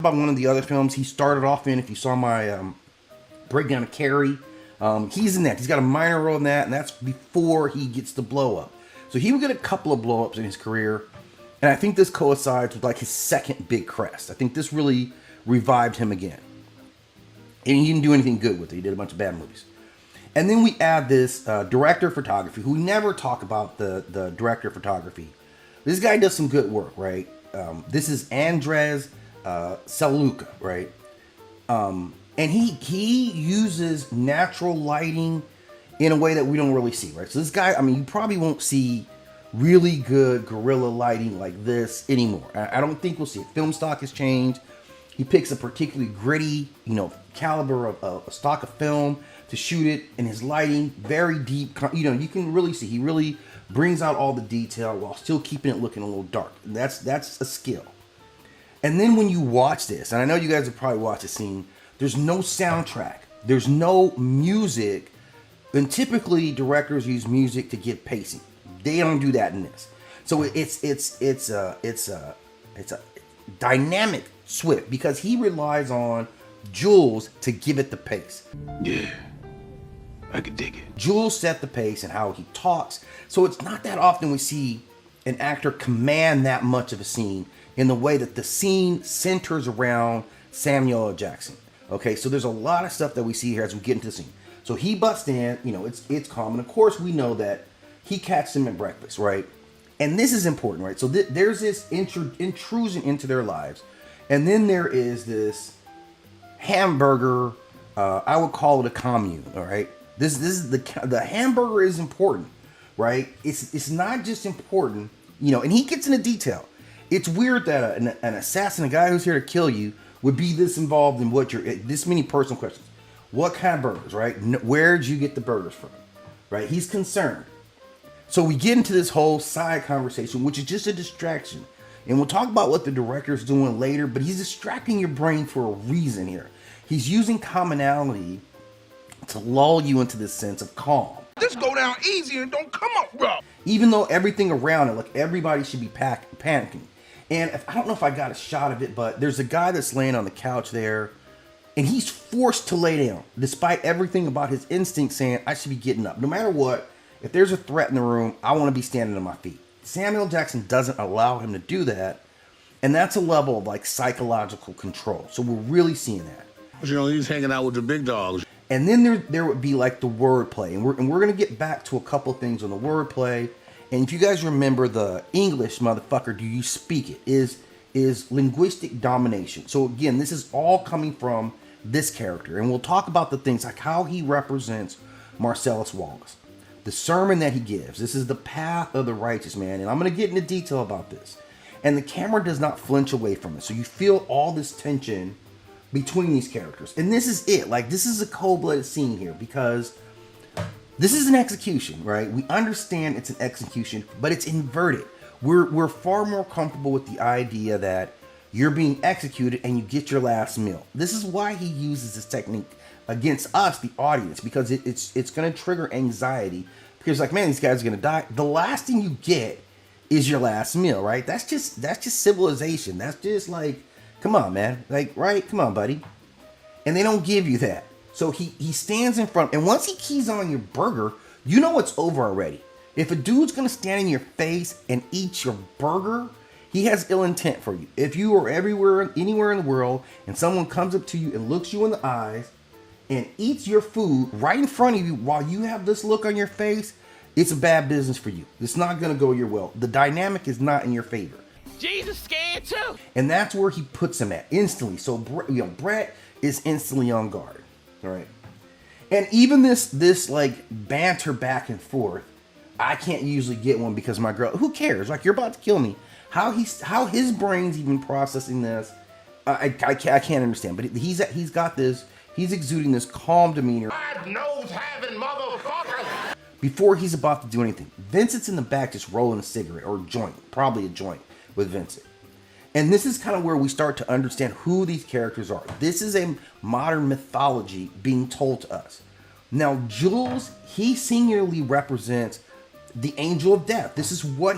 About one of the other films he started off in. If you saw my breakdown of Carrie, he's in that. He's got a minor role in that, and that's before he gets the blow up. So he would get a couple of blow ups in his career, and I think this coincides with like his second big crest. I think this really revived him again, and he didn't do anything good with it. He did a bunch of bad movies. And then we add this director of photography, who we never talk about the director of photography. This guy does some good work, right? This is André Saloot, right? And he uses natural lighting in a way that we don't really see, right? So this guy, I mean, you probably won't see really good guerrilla lighting like this anymore. I don't think we'll see it. Film stock has changed. He picks a particularly gritty, caliber of a stock of film to shoot it, and his lighting, very deep, you can really see, he really brings out all the detail while still keeping it looking a little dark. And that's a skill. And then when you watch this, and I know you guys have probably watched the scene, there's no soundtrack, there's no music, and typically directors use music to get pacing. They don't do that in this. So it's a dynamic swift because he relies on Jules to give it the pace. Yeah, I could dig it. Jules set the pace and how he talks. So it's not that often we see an actor command that much of a scene in the way that the scene centers around Samuel L. Jackson. Okay, so there's a lot of stuff that we see here as we get into the scene. So he busts in, it's calm. And of course we know that he catches him at breakfast, right? And this is important, right? So there's this intrusion into their lives. And then there is this hamburger, I would call it a commune, all right? This is the hamburger is important, right? It's not just important, and he gets into detail. It's weird that an assassin, a guy who's here to kill you, would be this involved in this many personal questions. What kind of burgers, right? Where'd you get the burgers from, right? He's concerned. So we get into this whole side conversation, which is just a distraction. And we'll talk about what the director's doing later, but he's distracting your brain for a reason here. He's using commonality to lull you into this sense of calm. This go down easy and don't come up rough. Even though everything around it, like everybody should be panicking. And I don't know if I got a shot of it, but there's a guy that's laying on the couch there, and he's forced to lay down, despite everything about his instinct saying, I should be getting up. No matter what, if there's a threat in the room, I want to be standing on my feet. Samuel Jackson doesn't allow him to do that, and that's a level of like psychological control. So we're really seeing that. He's hanging out with the big dogs. And then there would be like the wordplay, and we're gonna get back to a couple things on the wordplay. And if you guys remember the English, motherfucker, do you speak it? Is linguistic domination. So again, this is all coming from this character, and we'll talk about the things like how he represents Marcellus Wallace, the sermon that he gives. This is the path of the righteous man, and I'm gonna get into detail about this. And the camera does not flinch away from it, so you feel all this tension between these characters. And this is it. Like, this is a cold-blooded scene here because this is an execution, right? We understand it's an execution, but it's inverted. We're far more comfortable with the idea that you're being executed and you get your last meal. This is why he uses this technique against us, the audience, because it's going to trigger anxiety. Because like, man, these guys are going to die. The last thing you get is your last meal, right? That's just civilization. That's just like, come on, man. Like, right? Come on, buddy. And they don't give you that. So he stands in front, and once he keys on your burger, you know it's over already. If a dude's gonna stand in your face and eat your burger, he has ill intent for you. If you are anywhere in the world, and someone comes up to you and looks you in the eyes and eats your food right in front of you while you have this look on your face, it's a bad business for you. It's not gonna go your way. The dynamic is not in your favor. Jesus scared too. And that's where he puts him at instantly. So Brett is instantly on guard. All right. And even this like banter back and forth, I can't usually get one because my girl, who cares? Like, you're about to kill me. How his brain's even processing this, I can't understand. But he's got this, he's exuding this calm demeanor. Bad nose having motherfucker. Before he's about to do anything. Vincent's in the back just rolling a cigarette or a joint, probably a joint with Vincent. And this is kind of where we start to understand who these characters are. This is a modern mythology being told to us. Now, Jules, he singularly represents the angel of death. This is what